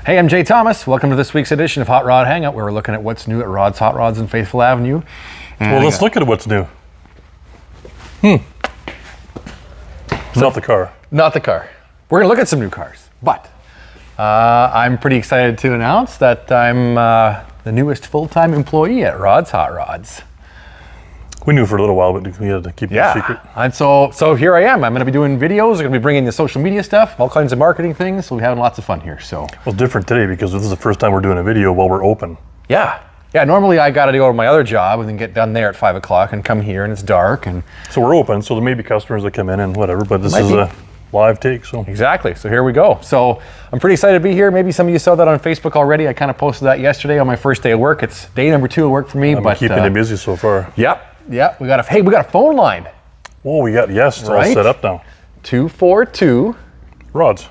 Hey, I'm Jay Thomas. Welcome to this week's edition of Hot Rod Hangout, where we're looking at what's new at Rod's Hot Rods in Faithful Avenue. And well, let's look at what's new. Not the car. Not the car. We're gonna look at some new cars, but I'm pretty excited to announce that I'm the newest full-time employee at Rod's Hot Rods. We knew for a little while, but we had to keep it a secret. And so here I am. I'm going to be doing videos. I'm going to be bringing the social media stuff, all kinds of marketing things. So we're having lots of fun here. So well, different today because this is the first time we're doing a video while we're open. Yeah. Normally I got to go to my other job and then get done there at 5 o'clock and come here and it's dark and. So we're open. So there may be customers that come in and whatever, but this is a live take. So exactly. So here we go. So I'm pretty excited to be here. Maybe some of you saw that on Facebook already. I kind of posted that yesterday on my first day of work. It's day number 2 of work for me. But keeping you busy so far. Yep. Yeah, we got a phone line. Oh, we got it's all set up now. 242 Rods,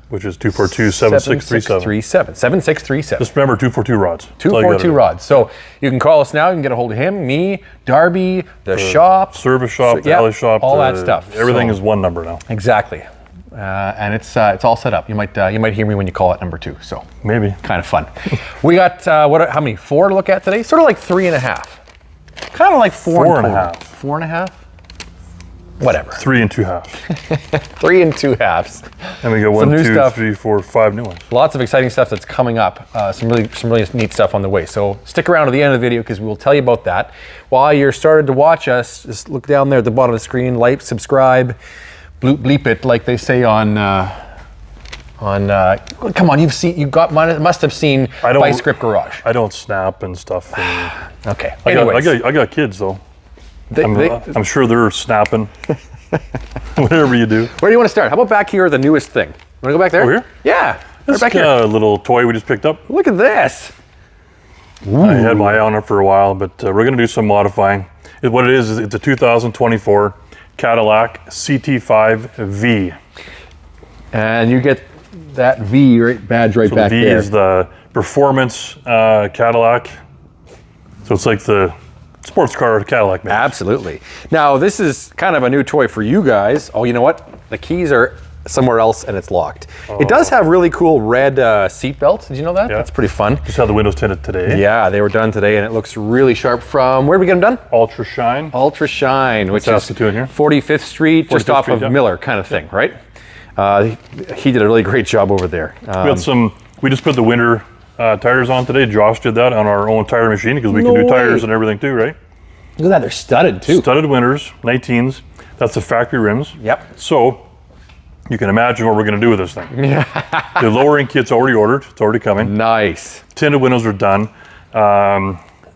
which is 242-7637. 7637. Just remember 242 Rods. 242 Rods. So you can call us now. You can get a hold of him, me, Darby, the shop, service shop, the alley shop, all that stuff. Everything is one number now. Exactly, and it's all set up. You might hear me when you call it number 2. So maybe kind of fun. We got how many? 4 to look at today? Sort of like 3.5. Kind of like 4.5. 4.5? Whatever. 3 2/2. 3 2/2. And we got 1, 2, 3, 4, 5 new ones. Lots of exciting stuff that's coming up. Some really neat stuff on the way. So stick around to the end of the video because we will tell you about that. While you're started to watch us, just look down there at the bottom of the screen, like, subscribe, bleep it, like they say on. Come on, must have seen Vice Grip Garage. I don't snap and stuff. And okay. I got kids though. I'm sure they're snapping. Whatever you do. Where do you want to start? How about back here, the newest thing? Want to go back there? Over here? Yeah. This back is a little toy we just picked up. Look at this. Ooh. I had my eye on it for a while, but we're going to do some modifying. What it is it's a 2024 Cadillac CT5-V. And you get that V badge right back there. The V is the performance Cadillac. So it's like the sports car Cadillac badge. Absolutely. Now this is kind of a new toy for you guys. Oh, you know what? The keys are somewhere else and it's locked. It does have really cool red seat belts. Did you know that? Yeah. That's pretty fun. Just had the windows tinted today. Yeah, they were done today and it looks really sharp from, where did we get them done? Ultra Shine. Ultra Shine, which is here. 45th Street, just off of Miller kind of thing, right? He did a really great job over there. We just put the winter tires on today. Josh did that on our own tire machine because we can do tires and everything too, right? Look at that, they're studded too. Studded winters, 19s. That's the factory rims. Yep. So you can imagine what we're going to do with this thing. Yeah. The lowering kit's already ordered. It's already coming. Nice. Tinted windows are done.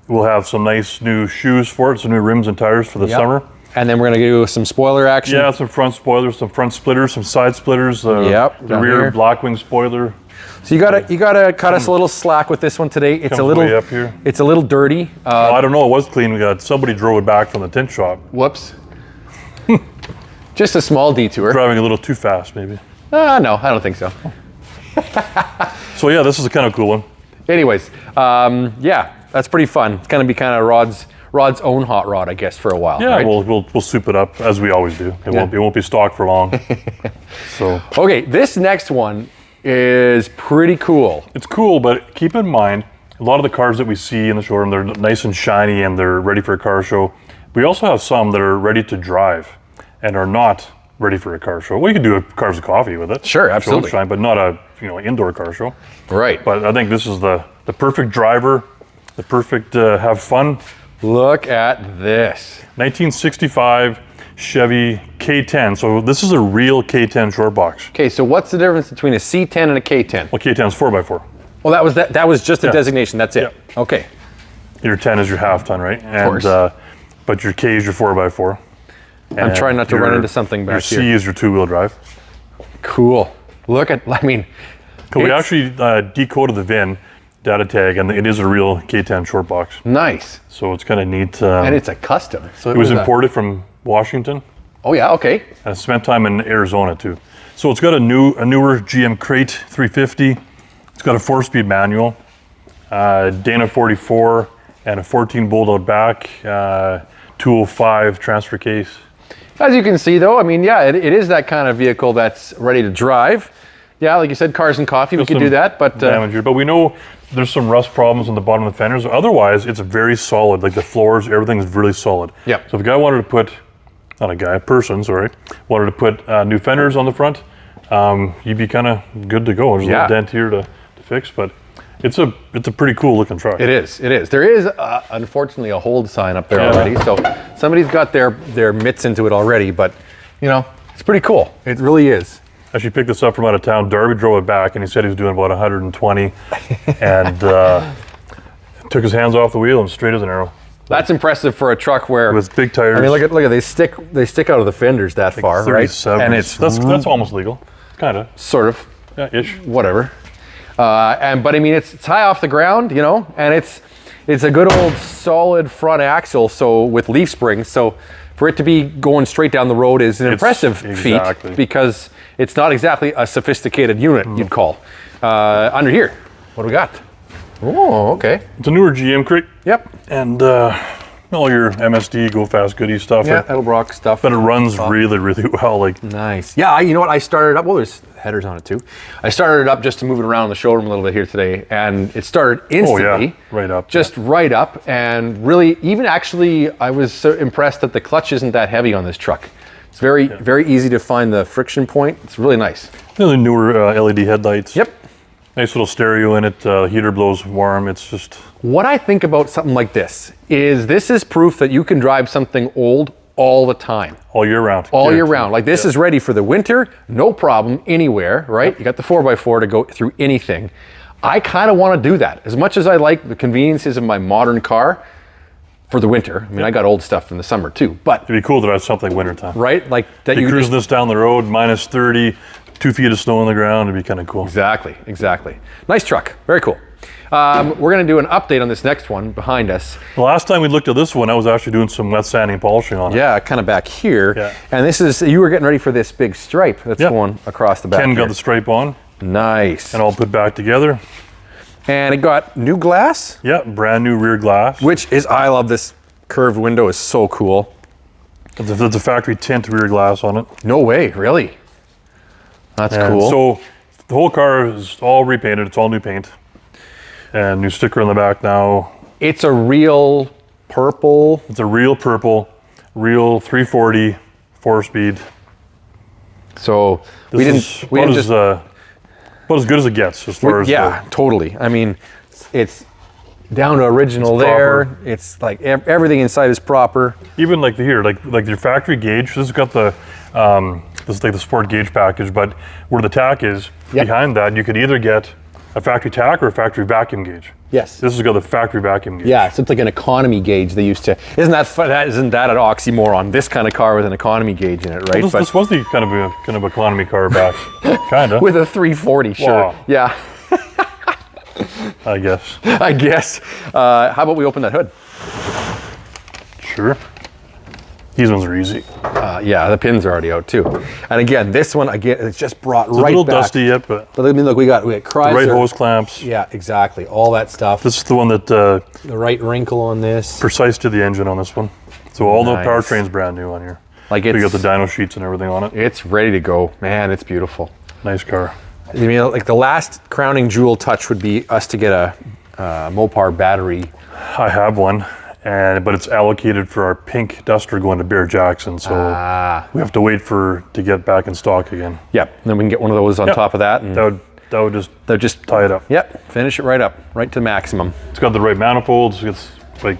We'll have some nice new shoes for it, some new rims and tires for the summer. And then we're going to do some spoiler action. Yeah, some front spoilers, some front splitters, some side splitters. The rear Blackwing spoiler. So you gotta cut us a little slack with this one today. It's a little way up here. It's a little dirty. I don't know. It was clean. Somebody drove it back from the tint shop. Whoops. Just a small detour. Driving a little too fast, maybe. No, I don't think so. So yeah, this is a kind of cool one. Anyways, yeah, that's pretty fun. It's gonna be kind of Rod's own hot rod, I guess, for a while. Yeah, right? we'll soup it up as we always do. It won't be stocked for long. So okay, this next one is pretty cool. It's cool, but keep in mind a lot of the cars that we see in the showroom, they're nice and shiny and they're ready for a car show. We also have some that are ready to drive and are not ready for a car show. We could do a Cars of Coffee with it. Sure, absolutely. Shine, but not a indoor car show. Right. But I think this is the perfect driver, the perfect have fun. Look at this. 1965 Chevy K10. So this is a real K10 short box. Okay, so what's the difference between a C10 and a K10? Well, K10 is 4x4. Well, that was just a designation. That's it. Yeah. Okay. Your 10 is your half ton, right? Of course. But your K is your 4x4. I'm trying not to run into something back here. Your C is your 2-wheel drive. Cool. Look at, we actually decoded the VIN data tag, and it is a real K10 short box. Nice. So it's kind of neat. And it's a custom. So it was imported from Washington. Oh yeah, okay. And spent time in Arizona too. So it's got a newer GM crate 350. It's got a 4-speed manual, Dana 44, and a 14 bolt-out back, 205 transfer case. As you can see though, it is that kind of vehicle that's ready to drive. Yeah, like you said, cars and coffee, we could do that, but damage here. But we know there's some rust problems on the bottom of the fenders. Otherwise, it's very solid. Like the floors, everything is really solid. Yeah. So if a guy wanted to put, not a guy, a person, sorry, wanted to put new fenders on the front, you'd be kind of good to go. There's a little dent here to fix, but it's a pretty cool looking truck. It is. It is. There is unfortunately a hold sign up there already, so somebody's got their mitts into it already. But you know, it's pretty cool. It really is. Actually picked this up from out of town. Darby drove it back, and he said he was doing about 120, and took his hands off the wheel and straight as an arrow. That's impressive for a truck where with big tires. I mean, look at they stick out of the fenders that far, right? And that's almost legal, kind of. Sort of. Yeah, ish. Whatever. But I mean, it's high off the ground, you know, and it's a good old solid front axle, so with leaf springs. So for it to be going straight down the road is an impressive feat, because it's not exactly a sophisticated unit you'd call. Under here, what do we got? Oh, okay. It's a newer GM crate. Yep. And all your MSD, Go Fast Goody stuff. Yeah, Edelbrock stuff. But it runs really, really well. Like nice. Yeah, you know what? I started up. Well, there's headers on it too. I started it up just to move it around the showroom a little bit here today, and it started instantly. Oh yeah, right up. Just right up, and really, even actually, I was so impressed that the clutch isn't that heavy on this truck. It's very, very easy to find the friction point. It's really nice. Really newer LED headlights. Yep. Nice little stereo in it. Heater blows warm. It's just. What I think about something like this is proof that you can drive something old all the time. All year round. All year round. Like this is ready for the winter, no problem, anywhere, right? Yep. You got the 4x4 to go through anything. I kind of want to do that. As much as I like the conveniences of my modern car for the winter. I mean, I got old stuff in the summer too, but. It'd be cool to have something wintertime. Right? Like that you cruising this down the road, minus 30, 2 feet of snow on the ground, it'd be kind of cool. Exactly, exactly. Nice truck, very cool. We're gonna do an update on this next one behind us. The last time we looked at this one, I was actually doing some wet sanding and polishing on it. Yeah, kind of back here. Yeah. And this is, you were getting ready for this big stripe that's going across the back. Ken got the stripe on. Nice. And all put back together. And it got new glass. Yeah, brand new rear glass. Which is, I love this curved window, is so cool. There's a factory tint rear glass on it. No way, really? That's cool. So the whole car is all repainted. It's all new paint. And new sticker on the back now. It's a real purple. It's a real purple, real 340, 4-speed. So we didn't just about as good as it gets as far as totally. I mean, it's down to original there. It's like everything inside is proper. Even like here, like your factory gauge. This has got the this is like the sport gauge package, but where the tack is behind that, you could either get a factory tack or a factory vacuum gauge. Yes. This has got the factory vacuum gauge. Yeah, so it's like an economy gauge they used to. Isn't that an oxymoron? This kind of car with an economy gauge in it, right? Well, this was the kind of economy car back, kind of. With a 340, sure. Wow. Yeah. I guess. I guess. How about we open that hood? Sure. These ones are easy. Yeah, the pins are already out too. And again, this one, it's just brought it's right back. It's a little dusty yet, but I mean, look, we got Chrysler. The right hose clamps. Yeah, exactly. All that stuff. This is the one that... the right wrinkle on this. Precise to the engine on this one. So all the powertrain's brand new on here. Like we got the dyno sheets and everything on it. It's ready to go. Man, it's beautiful. Nice car. I mean, like the last crowning jewel touch would be us to get a Mopar battery. I have one. But it's allocated for our pink Duster going to Bear Jackson, so we have to wait to get back in stock again. Yep, and then we can get one of those on top of that, and that would just tie it up. Yep, finish it right up, right to maximum. It's got the right manifolds. It's like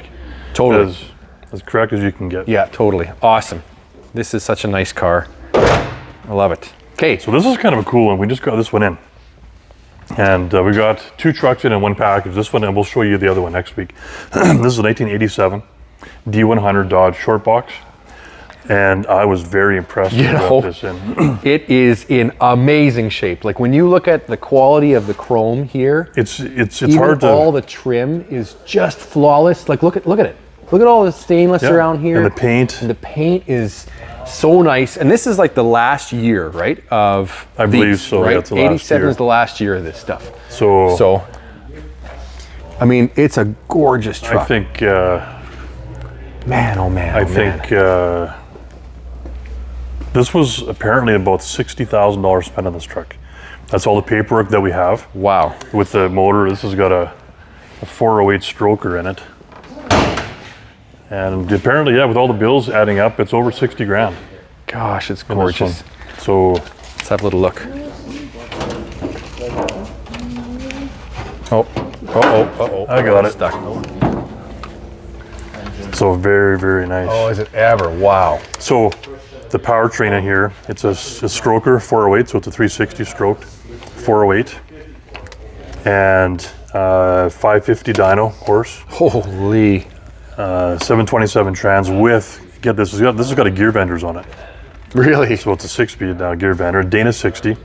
totally as correct as you can get. Yeah, totally, awesome. This is such a nice car. I love it. Okay, so this is kind of a cool one. We just got this one in. And we got 2 trucks in one package. This one, and we'll show you the other one next week. This is a 1987 D100 Dodge short box. And I was very impressed with this in. It is in amazing shape. Like when you look at the quality of the chrome here, it's even hard to. All the trim is just flawless. Like look at it. Look at all the stainless around here. And the paint. And the paint is so nice. And this is like the last year, right? I believe so. Right? Yeah, it's the last 87 year. is the last year of this stuff. So I mean, it's a gorgeous truck. I think. Man, oh man. I think this was apparently about $60,000 spent on this truck. That's all the paperwork that we have. Wow. With the motor, this has got a 408 stroker in it. And apparently, yeah, with all the bills adding up, it's over 60 grand. Gosh, it's gorgeous. So let's have a little look. Oh. I got it. Stuck. So very, very nice. Oh, is it ever? Wow. So the powertrain in here, it's a stroker 408, so it's a 360 stroked 408. And 550 dyno horse. Holy. 727 trans with, get this, this has got a gear vendors on it. Really? So it's a 6-speed gear vendor, Dana 60.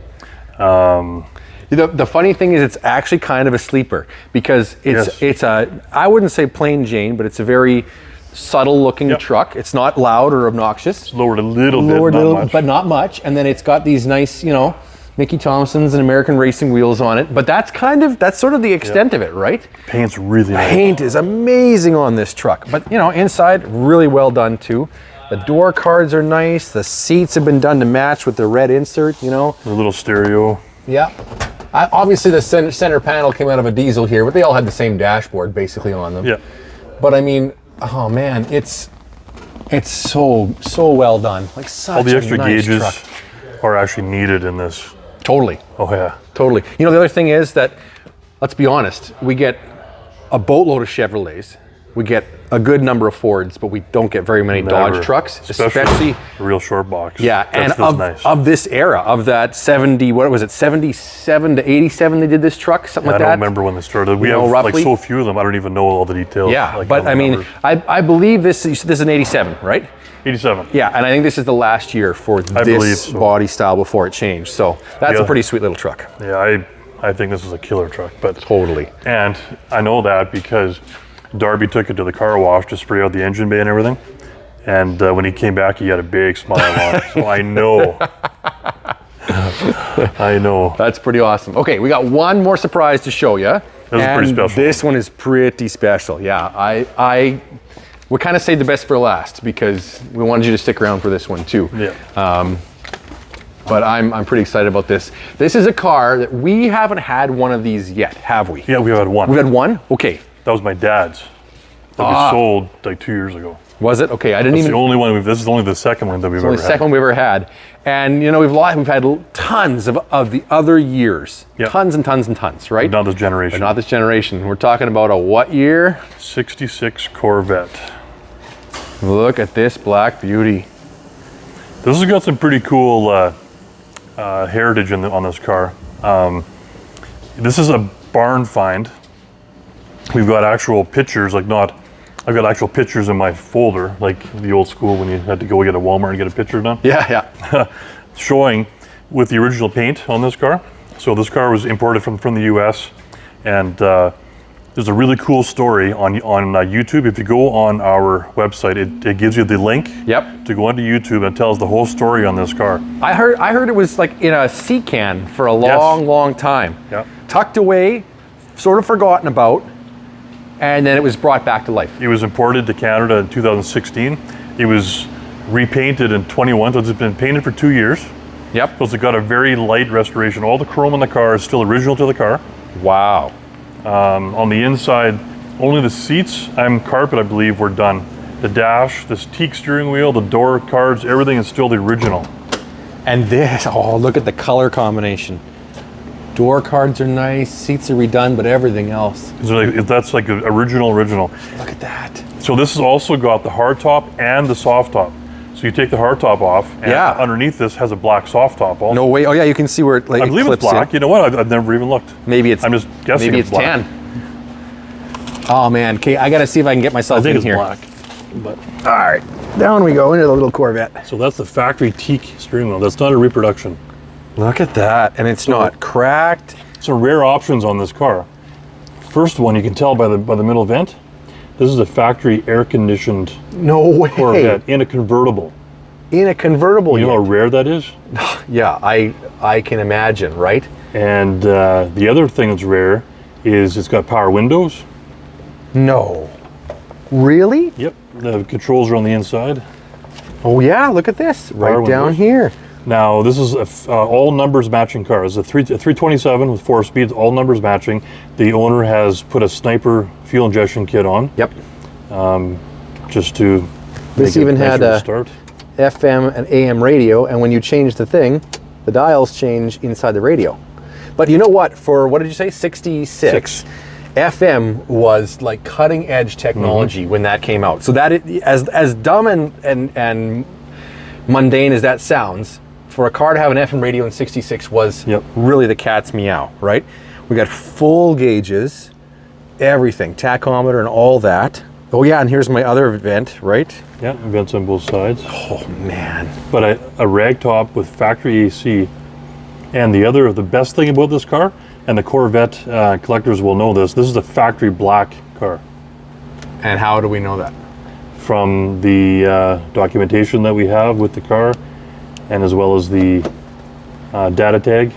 The funny thing is, it's actually kind of a sleeper because it's a, I wouldn't say plain Jane, but it's a very subtle looking truck. It's not loud or obnoxious. It's lowered a little bit, but not much. And then it's got these nice, you know, Mickey Thompson's and American racing wheels on it. But that's sort of the extent of it, right? Paint's really nice. Paint is amazing on this truck. But, you know, inside, really well done too. The door cards are nice. The seats have been done to match with the red insert, you know. A little stereo. Yeah. Obviously, the center panel came out of a diesel here, but they all had the same dashboard basically on them. Yeah. But I mean, oh man, it's so well done. Like such all the extra a nice gauges truck. Are actually needed in this. Totally. Oh yeah. Totally. You know, the other thing is that, let's be honest, we get a boatload of Chevrolets. We get a good number of Fords, but we don't get very many Dodge trucks, especially a real short box. Yeah, and nice. of this era, of that 70, what was it, 77 to 87 they did this truck, something like that? I don't remember when they started. We have like so few of them, I don't even know all the details. Yeah, like but I mean, I believe this is an 87, right? 87. Yeah, and I think this is the last year for this body style before it changed. So that's a pretty sweet little truck. Yeah, I think this is a killer truck. But totally. And I know that because Darby took it to the car wash to spray out the engine bay and everything. And when he came back, he had a big smile on it. So I know. I know. That's pretty awesome. Okay, we got one more surprise to show you. This is pretty special. This one is pretty special. Yeah, we kind of saved the best for last because we wanted you to stick around for this one too. Yeah. But I'm pretty excited about this. This is a car that we haven't had one of these yet, have we? Yeah, we've had one. We've had one? Okay. That was my dad's. That we sold like 2 years ago. Was it? Okay, That's the only one. This is only the second one that we've ever had. The second one we've ever had. And you know, we've had tons of the other years. Yep. Tons and tons and tons, right? But not this generation. But not this generation. We're talking about a what year? 66 Corvette. Look at this black beauty. This has got some pretty cool heritage on this car. This is a barn find. We've got actual pictures, I've got actual pictures in my folder, like the old school when you had to go get a Walmart and get a picture done. Yeah. Showing with the original paint on this car. So this car was imported from the US, and there's a really cool story on YouTube. If you go on our website, it gives you the link to go onto YouTube and tells the whole story on this car. I heard it was like in a sea can for a long time. Yeah. Tucked away, sort of forgotten about, and then it was brought back to life. It was imported to Canada in 2016. It was repainted in 21, so it's been painted for 2 years. Yep. So it's got a very light restoration. All the chrome on the car is still original to the car. Wow. On the inside, only the seats and carpet, I believe, were done. The dash, this teak steering wheel, the door cards, everything is still the original. And this, oh, look at the color combination. Door cards are nice, seats are redone, but everything else. That's like original. Look at that. So this has also got the hard top and the soft top. So you take the hard top off, and underneath this has a black soft top also. No way. Oh yeah, you can see where it I believe it's black. You know what? I've never even looked. Maybe it's. I'm just guessing. Maybe it's black. tan. Oh man, okay, I gotta see if I can get myself in here. I think it's black. But all right, down we go into the little Corvette. So that's the factory teak steering wheel. That's not a reproduction. Look at that, and it's not cracked. So rare options on this car. First one, you can tell by the middle vent. This is a factory air-conditioned Corvette in a convertible. In a convertible. You know how rare that is? Yeah, I can imagine, right? And the other thing that's rare is it's got power windows. No. Really? Yep. The controls are on the inside. Oh yeah, look at this. Right down windows. here. Now, this is a all numbers matching car. It's a 327 with 4 speeds, all numbers matching. The owner has put a Sniper fuel injection kit on. Yep. Just to this even had a FM and AM radio, and when you change the thing, the dials change inside the radio. But you know what? For what did you say? 66. FM was like cutting edge technology when that came out. So that as dumb and mundane as that sounds, for a car to have an FM radio in 66 was really the cat's meow, right? We got full gauges, everything, tachometer and all that. Oh yeah, and here's my other vent, right? Yeah, vents on both sides. Oh man. But a rag top with factory AC. And the best thing about this car, and the Corvette collectors will know this is a factory black car. And how do we know that? From the documentation that we have with the car, and as well as the data tag.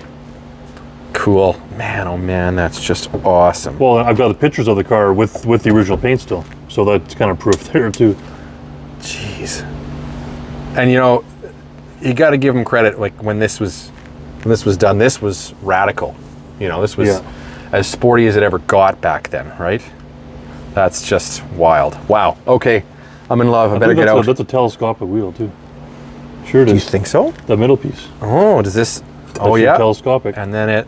Cool. Man, oh man, that's just awesome. Well, I've got the pictures of the car with the original paint still, so that's kind of proof there too. Jeez. And you know, you got to give them credit. Like when this was done, this was radical. You know, this was as sporty as it ever got back then, right? That's just wild. Wow. Okay, I'm in love. I better get out. That's a telescopic wheel too. Sure it is. Do you think so? The middle piece. Oh, does this? Oh yeah. Telescopic. And then it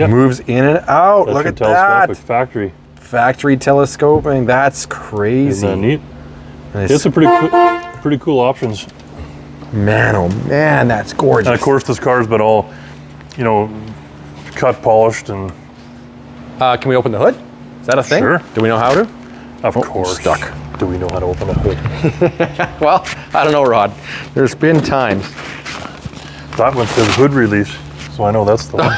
moves in and out. Look at telescopic that. Factory telescoping. That's crazy. Isn't that neat? It's a pretty cool options. Man, oh man, that's gorgeous. And of course, this car's been all, you know, cut, polished, and. Can we open the hood? Is that a thing? Sure. Do we know how to? Of course. Stuck. Do we know how to open a hood? Well, I don't know, Rod. There's been times. That one says hood release, so I know that's the one.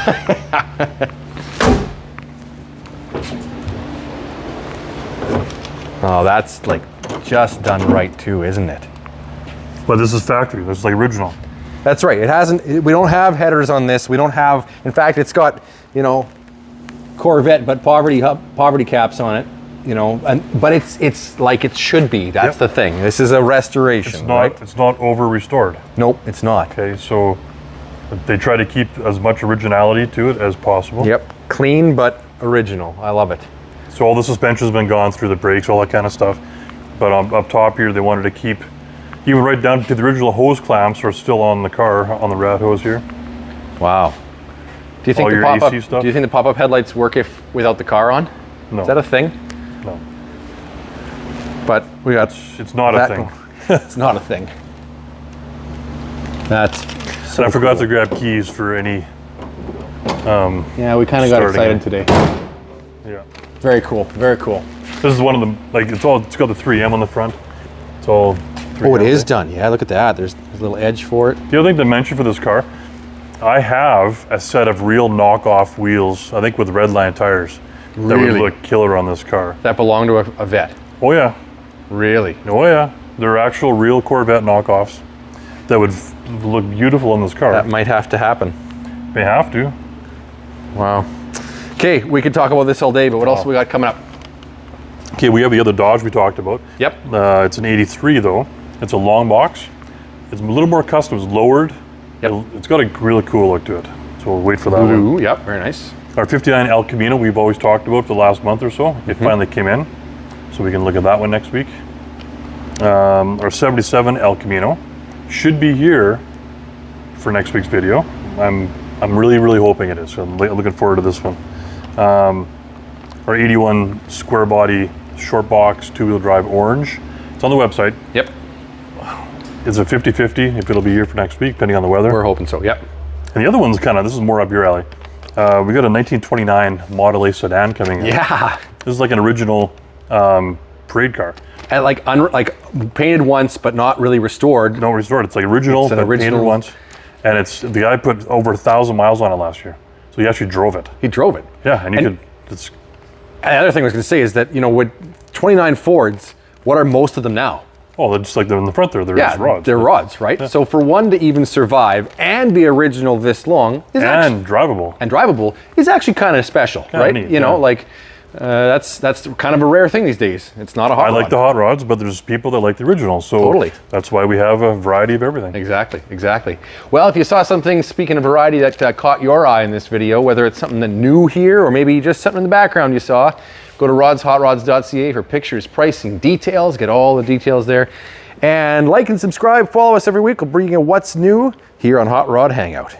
Oh, that's like just done right too, isn't it? But this is factory. This is like original. That's right. It hasn't. We don't have headers on this. We don't have. In fact, it's got, you know, Corvette, but poverty caps on it. You know, but it's like it should be. That's the thing. This is a restoration. It's not. Right? It's not over restored. Nope, it's not. Okay, so they try to keep as much originality to it as possible. Yep, clean but original. I love it. So all the suspension's been gone through, the brakes, all that kind of stuff. But up top here, they wanted to keep, even right down to the original hose clamps are still on the car, on the rat hose here. Wow. Do you think the pop-up? Do you think the pop-up headlights work without the car on? No. Is that a thing? No. But we got. It's not a thing. It's not a thing. That's. So and I forgot to grab keys for any. Yeah, we kind of got excited today. Yeah. Very cool. Very cool. This is one of them. Like it's got the 3M on the front. It's all. 3M. Oh, it is done. Yeah, look at that. There's a little edge for it. The other thing to mention for this car, I have a set of real knockoff wheels. I think with Redline tires. That would look killer on this car. That belong to a Vet. Oh yeah. Really? Oh yeah. They're actual real Corvette knockoffs that would look beautiful in this car. That might have to happen. May have to. Wow. Okay, we could talk about this all day, but what else we got coming up? Okay, we have the other Dodge we talked about. Yep. It's an 83 though. It's a long box. It's a little more custom. It's lowered. Yep. It's got a really cool look to it. So we'll wait for that one. Yep, very nice. Our 59 El Camino we've always talked about for the last month or so. It finally came in. So we can look at that one next week. Our 77 El Camino should be here for next week's video. I'm really, really hoping it is. So I'm looking forward to this one. Our 81 square body short box 2-wheel drive orange. It's on the website. Yep. It's a 50-50 if it'll be here for next week, depending on the weather. We're hoping so, yep. And the other one's this is more up your alley. We got a 1929 Model A sedan coming in. Yeah. This is like an original parade car. And like painted once, but not really restored. No, restored. It's like original, it's an original painted once. And the guy put over 1,000 miles on it last year. So he actually drove it. He drove it. Yeah, and and the other thing I was going to say is that, you know, with 29 Fords, what are most of them now? Oh, they're just like they're in the front there. They're just rods. They're rods, right? Yeah. So for one to even survive and be original this long drivable. And drivable is actually kind of special, right? Neat, you know, like That's kind of a rare thing these days. It's not a hot I rod. like the hot rods, but there's people that like the original. So Totally. that's why we have a variety of everything. Exactly, exactly. Well, if you saw something, speaking of variety, that caught your eye in this video, whether it's something that new here or maybe just something in the background you saw, go to rodshotrods.ca for pictures, pricing, details, get all the details there. And like and subscribe, follow us every week. We'll bring you what's new here on Hot Rod Hangout.